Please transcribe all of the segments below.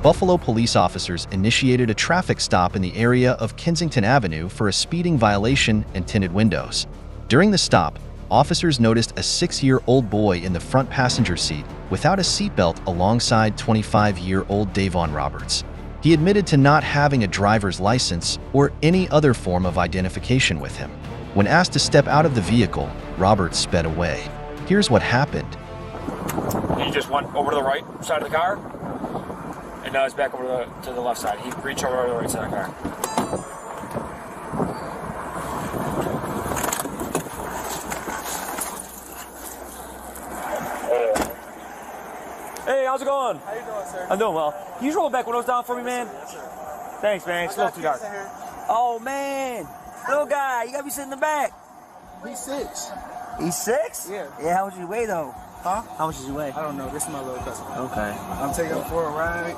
Buffalo police officers initiated a traffic stop in the area of Kensington Avenue for a speeding violation and tinted windows. During the stop, officers noticed a 6-year-old boy in the front passenger seat without a seatbelt alongside 25-year-old Davon Roberts. He admitted to not having a driver's license or any other form of identification with him. When asked to step out of the vehicle, Roberts sped away. Here's what happened. He just went over to the right side of the car, and now he's back over to the left side. He reached over to the right side of the car. Hey, how's it going? How you doing, sir? I'm doing well. Can you just roll the back windows down for me, man? Yes, sir. Thanks, man. It's a little too dark. Oh, man. Little guy, you gotta be sitting in the back. He's 6. He's 6? Yeah. Yeah, how much does he weigh, though? Huh? How much does he weigh? I don't know. This is my little cousin. Okay. I'm taking him for a ride.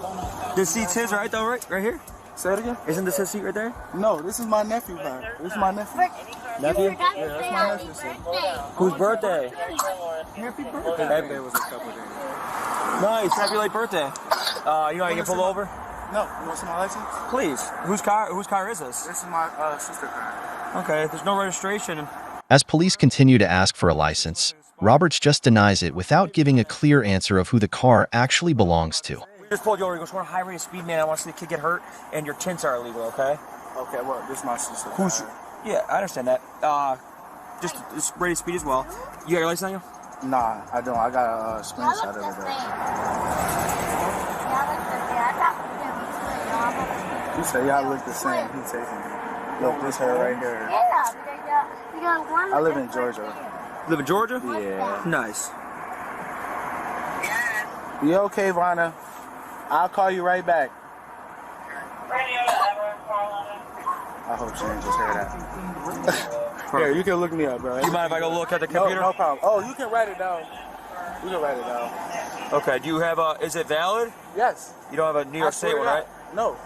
This seat's his, right, though, right here? Say it again? Isn't this his seat right there? No, this is my nephew, man. This is my nephew. Nephew? Yeah, that's my nephew, sir. Whose birthday? Happy birthday. His birthday was a couple days. Nice, happy late birthday. You know how you get pulled over? No, you want to see my license? Please. Whose car is this? This is my sister car. Okay, there's no registration. As police continue to ask for a license, Roberts just denies it without giving a clear answer of who the car actually belongs to. We just pulled you over. He goes, we're on a high rate of speed, man. I want to see the kid get hurt, and your tints are illegal, okay? Okay, well, this is my sister. Who's? Yeah, I understand that. Just rate of speed as well. You got your license on you? Nah, I don't. I got a screenshot of it, though. You say y'all look the same. He taking me. Look, this hair right here. I live in Georgia. You live in Georgia? Yeah. Nice. You okay, Vanna? I'll call you right back. I hope she didn't just hear that. Here, you can look me up, bro. You mind if I go look at the computer? No problem. Oh, you can write it down. You can write it down. Okay, do you have is it valid? Yes. You don't have a New York State one, right? No.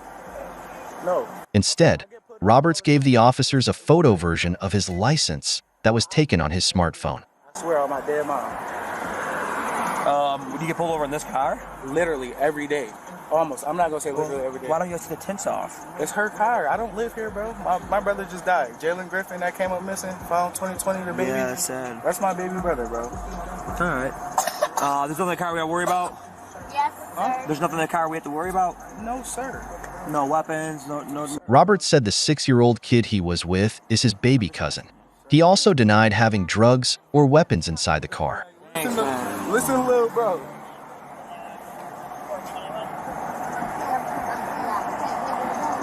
No. Instead, Roberts gave the officers a photo version of his license that was taken on his smartphone. I swear on my dead mom. Would you get pulled over in this car? Literally every day. Almost. I'm not going to say literally every day. Why don't you take the tints off? It's her car. I don't live here, bro. My brother just died. Jalen Griffin that came up missing. Found 2020, the baby. Yeah, that's sad. That's my baby brother, bro. All right. There's nothing in the car we got to worry about? Yes, sir. There's nothing in the car we have to worry about? No, sir. No weapons, no... Roberts said the 6-year-old kid he was with is his baby cousin. He also denied having drugs or weapons inside the car. Thanks, man. Listen, little bro.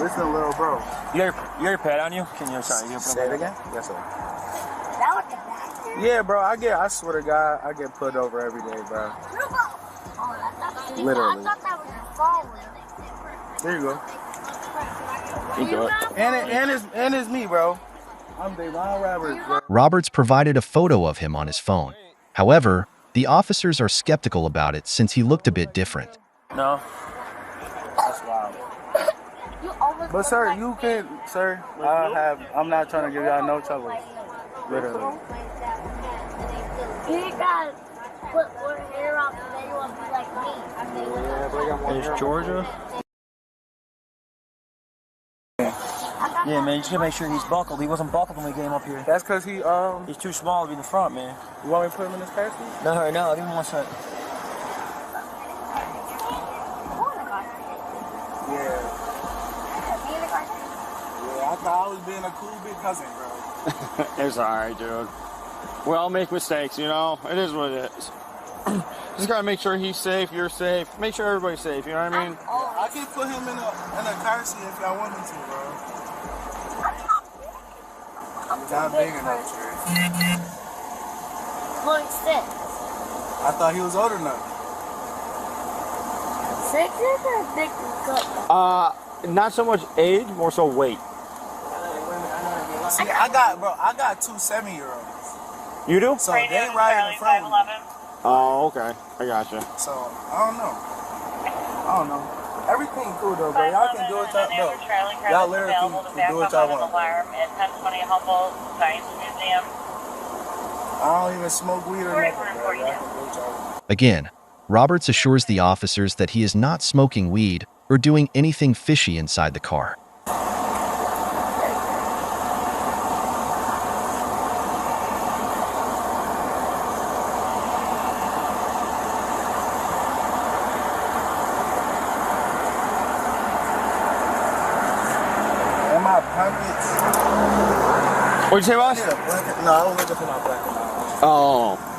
Listen, little bro. You got your pad on you? Can you, sorry, you Say it again? Yes, sir. That was the bastard. Yeah, bro, I swear to God, I get pulled over every day, bro. Literally. I thought that was your phone. There you go. You go. And it's me, bro. I'm Davon Roberts, bro. Roberts provided a photo of him on his phone. However, the officers are skeptical about it since he looked a bit different. No. That's wild. But sir, you can, sir, I'm not trying to give y'all no trouble. Literally. You guys put more hair off and then you want to be like me. Yeah, but I got more hair. There's Georgia. Yeah, man, you just gotta make sure he's buckled. He wasn't buckled when we came up here. That's because He's too small to be in the front, man. you want me to put him in this car seat? No, right now, give me one sec. Yeah. Yeah, I thought I was being a cool big cousin, bro. It's alright, dude. We all make mistakes, you know? It is what it is. Just gotta make sure he's safe, you're safe. Make sure everybody's safe, you know what I mean? I can put him in a car seat if y'all want me to, bro. It's not big enough, sir. Look, 6. I thought he was old enough. 6 is a big good. Not so much age, more so weight. See, I got 2 7-year-olds. You do? So they ride in front of me. Oh, okay. I gotcha. So, I don't know. Everything cool though, bro. Y'all can do what y'all do. Y'all literally can do what y'all want. I don't even smoke weed or nothing, bro. Y'all can do what y'all want. Again, Roberts assures the officers that he is not smoking weed or doing anything fishy inside the car. In my pockets. What'd you say, boss? No, I was looking for my blanket. Oh.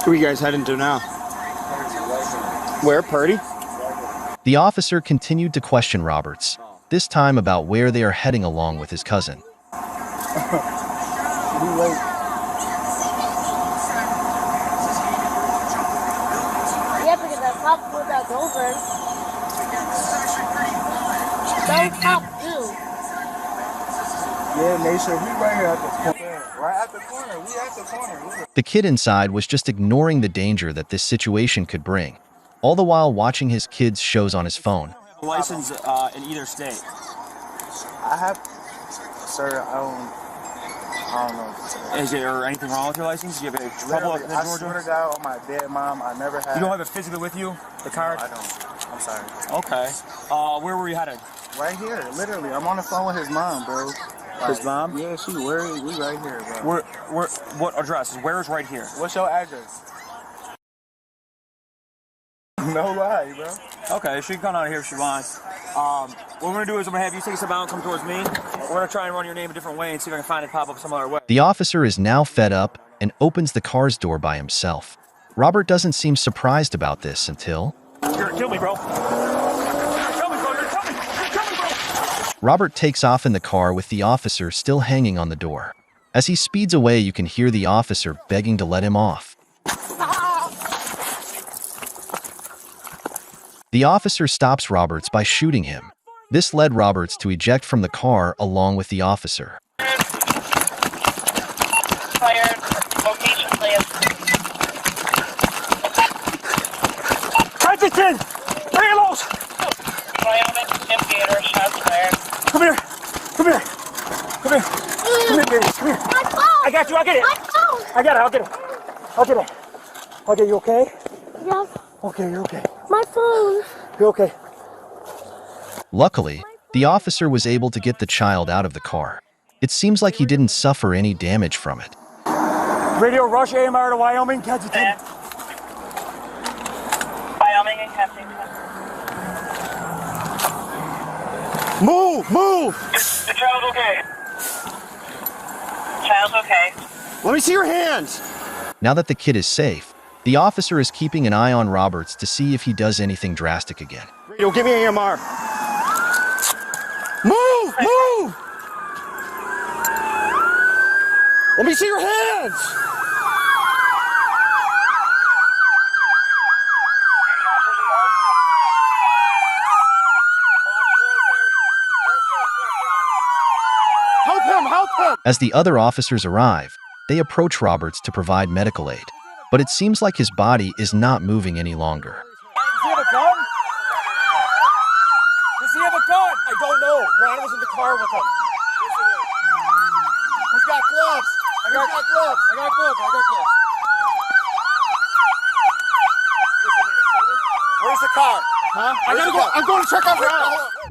Who are you guys heading to now? Where? Purdy? The officer continued to question Roberts, this time about where they are heading along with his cousin. We late. Yeah, because the cop pulled us over. Don't cop do. Yeah, Nation, we right here at the corner. Right at the corner. We at the corner. The kid inside was just ignoring the danger that this situation could bring, all the while watching his kids' shows on his phone. License in either state. I have, sir, I don't know. Is there anything wrong with your license? Do you have a trouble in I Georgia? swear to God, on my dead mom, I never had. You don't have it physically with you, the card? No, I don't. I'm sorry. Okay. Where were you headed? Right here, literally. I'm on the phone with his mom, bro. His mom? Yeah, she worried. We right here, bro. What address? Where is right here? What's your address? No lie, bro. Okay, she can come out here if she wants. What we're gonna do is I'm gonna have you take us about and come towards me. We're gonna try and run your name a different way and see if I can find it pop up some other way. The officer is now fed up and opens the car's door by himself. Robert doesn't seem surprised about this until... You're gonna kill me, bro. You're gonna kill me, bro. You're gonna kill me. You're gonna kill me, bro. Robert takes off in the car with the officer still hanging on the door. As he speeds away, you can hear the officer begging to let him off. The officer stops Roberts by shooting him. This led Roberts to eject from the car along with the officer. Fired. Location, please. Huntington! Ridealong! Wyoming, Tim Gator, shots fired. Come here! Come here! Come here! Come here, baby! Come here! My phone! I got you! I'll get it! My phone! I got it! I'll get it! I'll get it! Okay, you okay? Yes, Okay, you're okay. my phone. You're okay. Luckily, the officer was able to get the child out of the car. It seems like he didn't suffer any damage from it. Radio Rush AMR to Wyoming, Kensington. Wyoming and Kensington. Move! Move! The child's okay. Child's okay. Let me see your hands! Now that the kid is safe, the officer is keeping an eye on Roberts to see if he does anything drastic again. Radio, give me AMR. Move! Move! Let me see your hands! Help him! Help him! As the other officers arrive, they approach Roberts to provide medical aid. But it seems like his body is not moving any longer. Does he have a gun? Does he have a gun? I don't know. Ron was in the car with him. He's got gloves! I got gloves. I got gloves. Where's the car? Huh? I'm going to check on Ron.